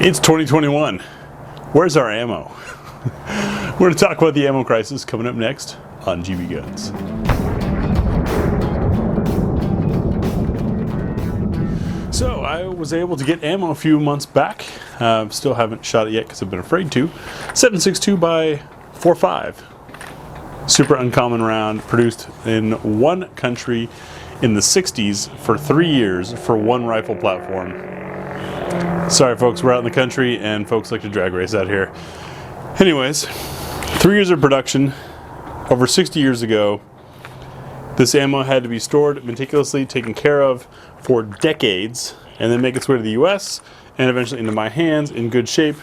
It's 2021. Where's our ammo? We're going to talk about the ammo crisis coming up next on GBGuns. So I was able to get ammo a few months back. Still haven't shot it yet because I've been afraid to. 7.62 by 4.5. Super uncommon round, produced in one country in the 60s for 3 years for one rifle platform. Sorry folks, we're out in the country and folks like to drag race out here. Anyways, 3 years of production, over 60 years ago. This ammo had to be stored meticulously, taken care of for decades, and then make its way to the US and eventually into my hands in good shape.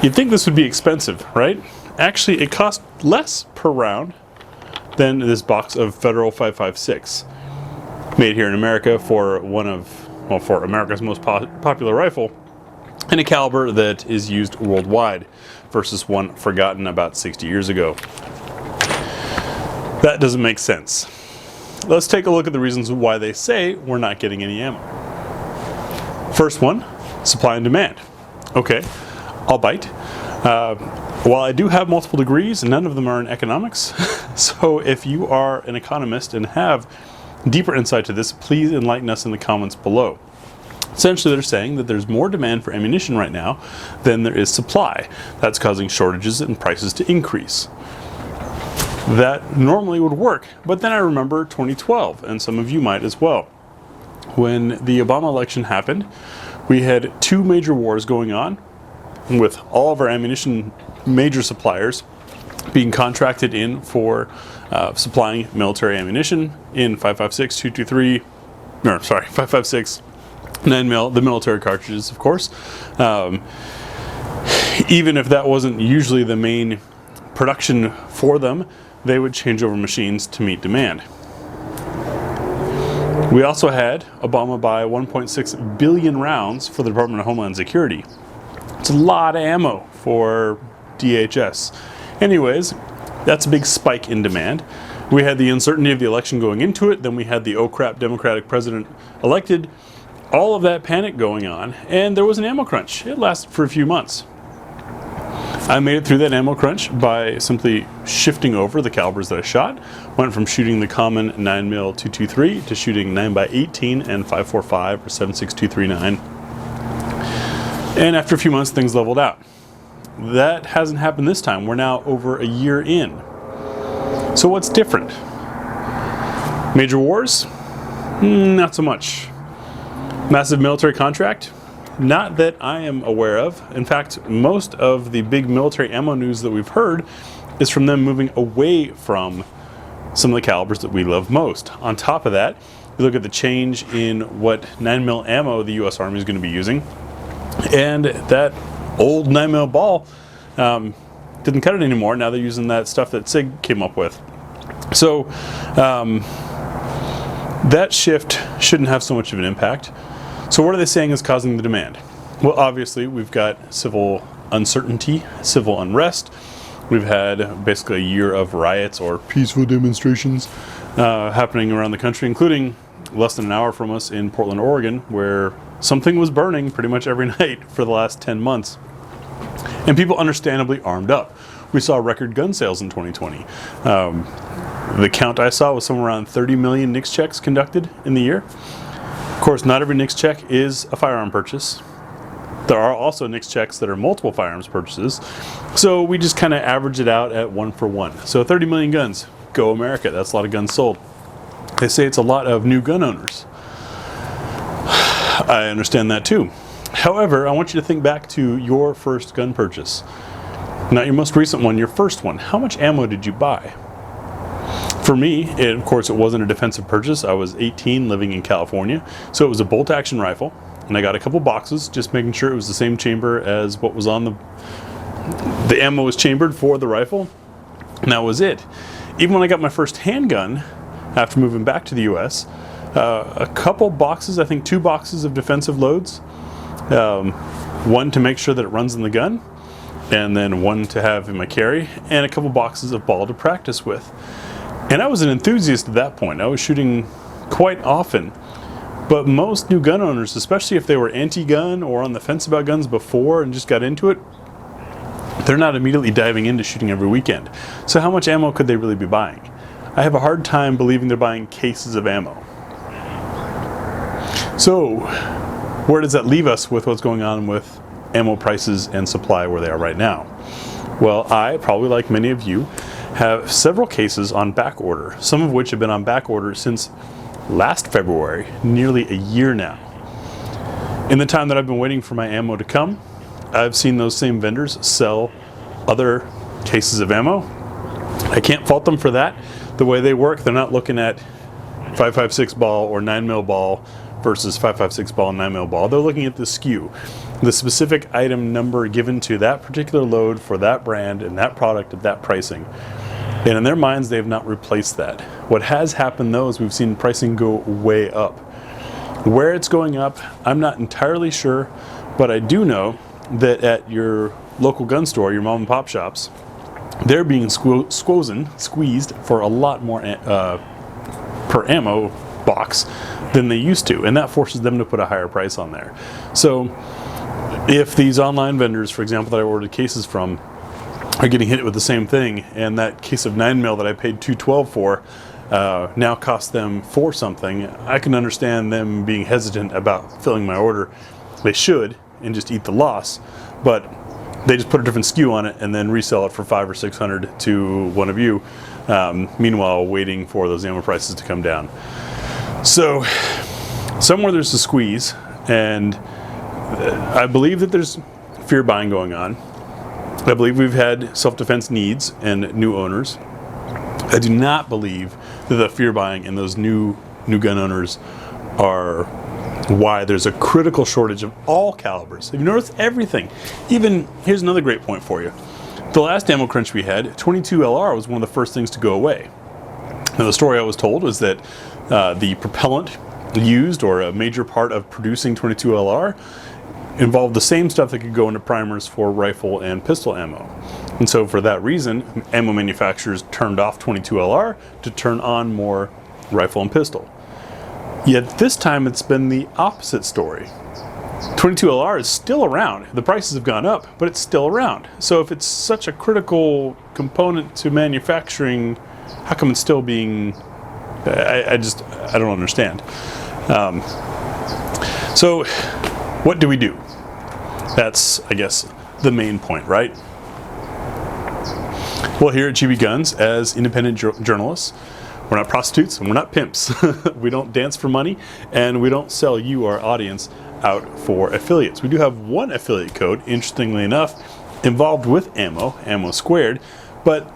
You'd think this would be expensive, right? Actually, it cost less per round than this box of Federal 5.56, made here in America for for America's most popular rifle, and a caliber that is used worldwide versus one forgotten about 60 years ago. That doesn't make sense. Let's take a look at the reasons why they say we're not getting any ammo. First one, supply and demand. Okay, I'll bite. While I do have multiple degrees, none of them are in economics. So if you are an economist and have deeper insight to this, please enlighten us in the comments below. Essentially, they're saying that there's more demand for ammunition right now than there is supply. That's causing shortages and prices to increase. That normally would work, but then I remember 2012, and some of you might as well. When the Obama election happened, we had two major wars going on, with all of our ammunition major suppliers being contracted in for supplying military ammunition in 5.56, 223, 5.56, 9mm, the military cartridges, of course. Even if that wasn't usually the main production for them, they would change over machines to meet demand. We also had Obama buy 1.6 billion rounds for the Department of Homeland Security. It's a lot of ammo for DHS. Anyways, that's a big spike in demand. We had the uncertainty of the election going into it, then we had the oh crap Democratic president elected, all of that panic going on, and there was an ammo crunch. It lasted for a few months. I made it through that ammo crunch by simply shifting over the calibers that I shot. Went from shooting the common 9mm 223 to shooting 9x18 and 5.45 or 7.6239. And after a few months, things leveled out. That hasn't happened this time. We're now over a year in. So what's different? Major wars? Not so much. Massive military contract? Not that I am aware of. In fact, most of the big military ammo news that we've heard is from them moving away from some of the calibers that we love most. On top of that, you look at the change in what 9mm ammo the US Army is going to be using, and that old 9mm ball didn't cut it anymore. Now they're using that stuff that SIG came up with. So that shift shouldn't have so much of an impact. So what are they saying is causing the demand? Well, obviously we've got civil uncertainty, civil unrest. We've had basically a year of riots or peaceful demonstrations happening around the country, including less than an hour from us in Portland, Oregon, where something was burning pretty much every night for the last 10 months. And people understandably armed up. We saw record gun sales in 2020. The count I saw was somewhere around 30 million NICS checks conducted in the year. Of course, not every NICS check is a firearm purchase. There are also NICS checks that are multiple firearms purchases. So we just kind of average it out at 1 for 1. So 30 million guns. Go America. That's a lot of guns sold. They say it's a lot of new gun owners. I understand that too. However, I want you to think back to your first gun purchase. Not your most recent one, your first one. How much ammo did you buy? For me, of course, it wasn't a defensive purchase. I was 18, living in California, so it was a bolt-action rifle, and I got a couple boxes, just making sure it was the same chamber as what was on the ammo was chambered for the rifle, and that was it. Even when I got my first handgun, after moving back to the US, a couple boxes, I think 2 boxes of defensive loads, one to make sure that it runs in the gun, and then one to have in my carry, and a couple boxes of ball to practice with. And I was an enthusiast at that point. I was shooting quite often, But most new gun owners, especially if they were anti-gun or on the fence about guns before and just got into it, they're not immediately diving into shooting every weekend. So how much ammo could they really be buying? I have a hard time believing they're buying cases of ammo. So where does that leave us with what's going on with ammo prices and supply where they are right now? Well, I, probably like many of you, have several cases on back order, some of which have been on back order since last February, nearly a year now. In the time that I've been waiting for my ammo to come, I've seen those same vendors sell other cases of ammo. I can't fault them for that. The way they work, they're not looking at 5.56 ball or 9mm ball versus 5.56 ball and 9mm ball. They're looking at the SKU, the specific item number given to that particular load for that brand and that product at that pricing. And in their minds, they have not replaced that. What has happened though is we've seen pricing go way up. Where it's going up, I'm not entirely sure, but I do know that at your local gun store, your mom and pop shops, they're being squeezed for a lot more per ammo box than they used to, and that forces them to put a higher price on there. So if these online vendors, for example, that I ordered cases from, are getting hit with the same thing, and that case of 9mm that I paid $212 for now costs them $4 something, I can understand them being hesitant about filling my order. They should, and just eat the loss, but they just put a different SKU on it and then resell it for $500 or $600 to one of you, meanwhile waiting for those ammo prices to come down. So somewhere there's a squeeze, and I believe that there's fear buying going on. I believe we've had self-defense needs and new owners. I do not believe that the fear buying and those new gun owners are why there's a critical shortage of all calibers. If you notice, everything. Even, here's another great point for you. The last ammo crunch we had, 22 LR was one of the first things to go away. Now the story I was told was that the propellant used, or a major part of producing 22 LR, involved the same stuff that could go into primers for rifle and pistol ammo. And so for that reason, ammo manufacturers turned off 22 LR to turn on more rifle and pistol. Yet this time it's been the opposite story. 22 LR is still around. The prices have gone up, but it's still around. So if it's such a critical component to manufacturing, how come it's still being, I don't understand. So what do we do? That's, I guess, the main point, right? Well, here at GBGuns, as independent journalists, we're not prostitutes and we're not pimps. We don't dance for money, and we don't sell you, our audience, out for affiliates. We do have one affiliate code, interestingly enough, involved with ammo squared, but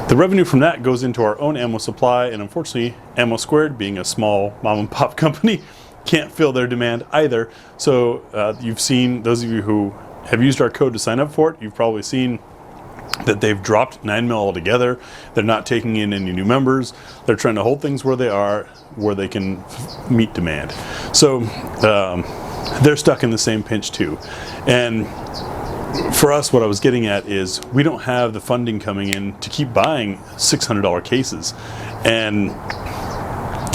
the revenue from that goes into our own ammo supply, and unfortunately, Ammo Squared, being a small mom and pop company, can't fill their demand either. So you've seen, those of you who have used our code to sign up for it, you've probably seen that they've dropped 9mm altogether. They're not taking in any new members. They're trying to hold things where they are, where they can meet demand. So they're stuck in the same pinch too. And for us, what I was getting at is we don't have the funding coming in to keep buying $600 cases and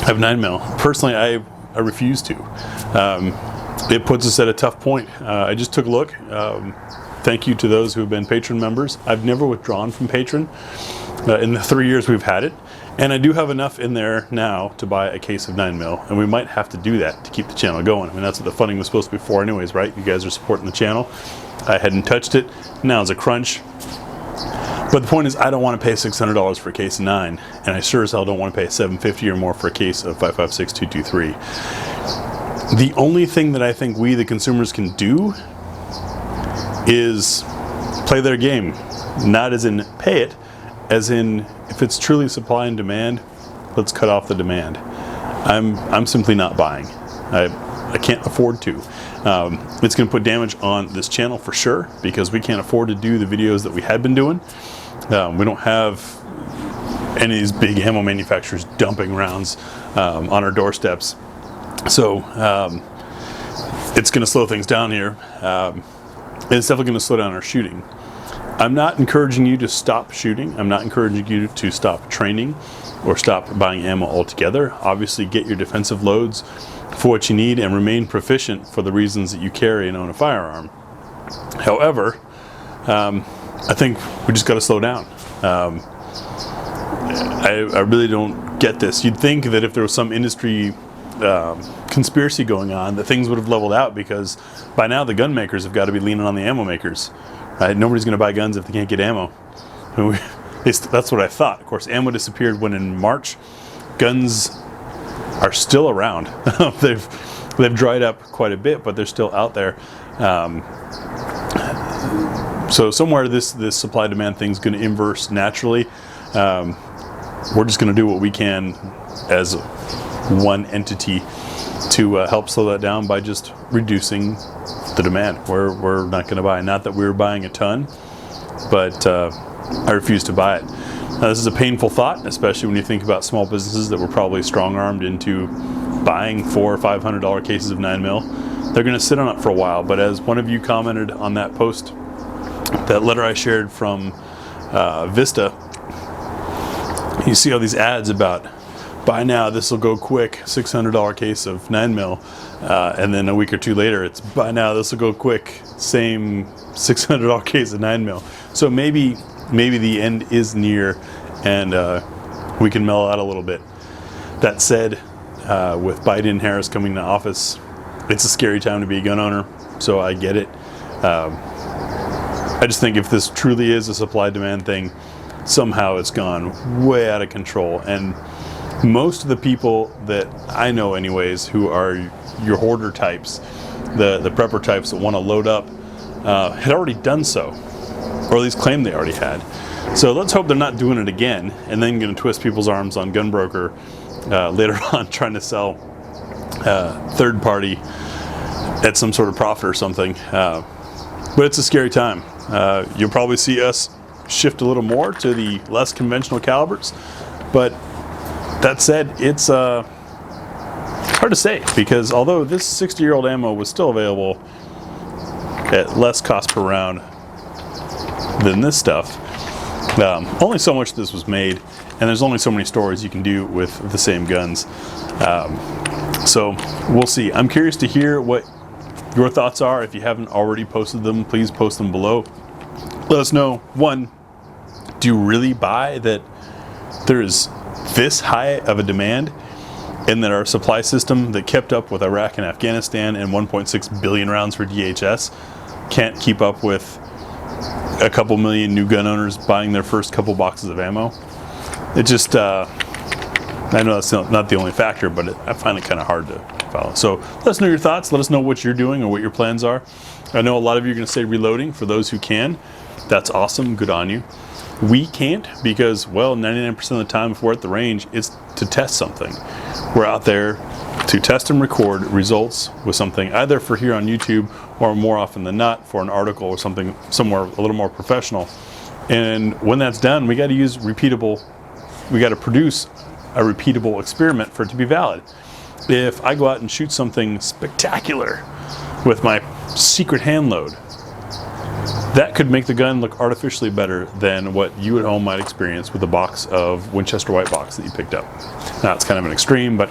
have 9mm. Personally, I refuse to. It puts us at a tough point. I just took a look. Thank you to those who have been patron members. I've never withdrawn from patron in the 3 years we've had it, and I do have enough in there now to buy a case of 9mm, and we might have to do that to keep the channel going. I mean, that's what the funding was supposed to be for anyways, right? You guys are supporting the channel. I hadn't touched it. Now it's a crunch. But the point is, I don't want to pay $600 for a case of 9, and I sure as hell don't want to pay $750 or more for a case of 5.56 223. The only thing that I think we, the consumers, can do is play their game. Not as in pay it, as in if it's truly supply and demand, let's cut off the demand. I'm simply not buying. I can't afford to. It's going to put damage on this channel for sure, because we can't afford to do the videos that we had been doing. We don't have any of these big ammo manufacturers dumping rounds on our doorsteps. So it's going to slow things down here. It's definitely going to slow down our shooting. I'm not encouraging you to stop shooting. I'm not encouraging you to stop training or stop buying ammo altogether. Obviously, get your defensive loads for what you need and remain proficient for the reasons that you carry and own a firearm. However, I think we just got to slow down. I really don't get this. You'd think that if there was some industry conspiracy going on, that things would have leveled out, because by now the gun makers have got to be leaning on the ammo makers. Right? Nobody's going to buy guns if they can't get ammo. That's what I thought. Of course, ammo disappeared when in March. Guns are still around. they've dried up quite a bit, but they're still out there. So somewhere this supply-demand thing's going to inverse naturally. We're just going to do what we can as one entity to help slow that down by just reducing the demand. We're not going to buy. Not that we were buying a ton, but I refuse to buy it. Now, this is a painful thought, especially when you think about small businesses that were probably strong-armed into buying $400 or $500 cases of 9mm. They're going to sit on it for a while, but as one of you commented on that post, that letter I shared from Vista, you see all these ads about buy now, this will go quick, $600 case of 9mm, and then a week or two later it's buy now, this will go quick, same $600 case of 9mm. So maybe the end is near, and we can mellow out a little bit. That said, with Biden and Harris coming to office, it's a scary time to be a gun owner, so I get it. I just think if this truly is a supply-demand thing, somehow it's gone way out of control. And most of the people that I know anyways, who are your hoarder types, the prepper types that want to load up, had already done so, or at least claimed they already had. So let's hope they're not doing it again and then going to twist people's arms on Gunbroker later on, trying to sell third party at some sort of profit or something. But it's a scary time. You'll probably see us shift a little more to the less conventional calibers, but that said, it's hard to say, because although this 60-year-old ammo was still available at less cost per round than this stuff, only so much of this was made, and there's only so many stories you can do with the same guns. So we'll see. I'm curious to hear what your thoughts are. If you haven't already posted them, please post them below. Let us know, one, do you really buy that there's this high of a demand, and that our supply system that kept up with Iraq and Afghanistan and 1.6 billion rounds for DHS can't keep up with a couple million new gun owners buying their first couple boxes of ammo? It just, I know that's not the only factor, but I find it kind of hard to follow. So let us know your thoughts. Let us know what you're doing or what your plans are. I know a lot of you are going to say reloading. For those who can, that's awesome. Good on you. We can't, because, well, 99% of the time if we're at the range, it's to test something. We're out there to test and record results with something, either for here on YouTube or more often than not for an article or something somewhere a little more professional. And when that's done, we got to use repeatable, we got to produce a repeatable experiment for it to be valid. If I go out and shoot something spectacular with my secret hand load, that could make the gun look artificially better than what you at home might experience with a box of Winchester White Box that you picked up. Now, it's kind of an extreme, but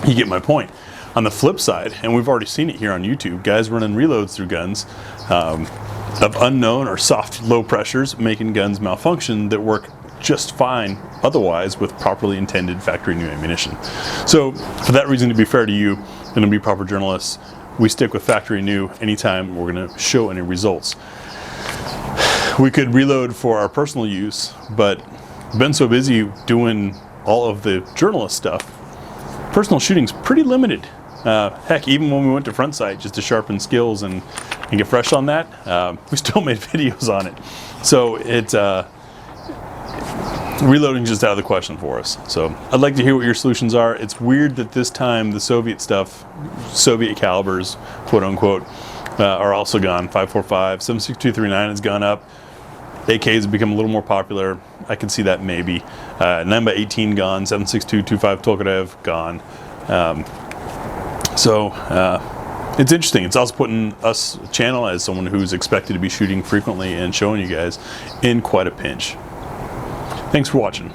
you get my point. On the flip side, and we've already seen it here on YouTube, guys running reloads through guns of unknown or soft low pressures, making guns malfunction that work just fine otherwise with properly intended factory new ammunition. So for that reason, to be fair to you and to be proper journalists, we stick with factory new anytime we're going to show any results. We could reload for our personal use, but we've been so busy doing all of the journalist stuff, personal shooting's pretty limited. Heck, even when we went to front sight just to sharpen skills and get fresh on that, we still made videos on it. So it's reloading just out of the question for us. So I'd like to hear what your solutions are. It's weird that this time the Soviet stuff, Soviet calibers, quote unquote, are also gone. 5.45, 7.6239 has gone up. AKs have become a little more popular. I can see that maybe. 9x18 gone. 7.6225 Tokarev gone. So it's interesting. It's also putting us channel as someone who's expected to be shooting frequently and showing you guys in quite a pinch. Thanks for watching.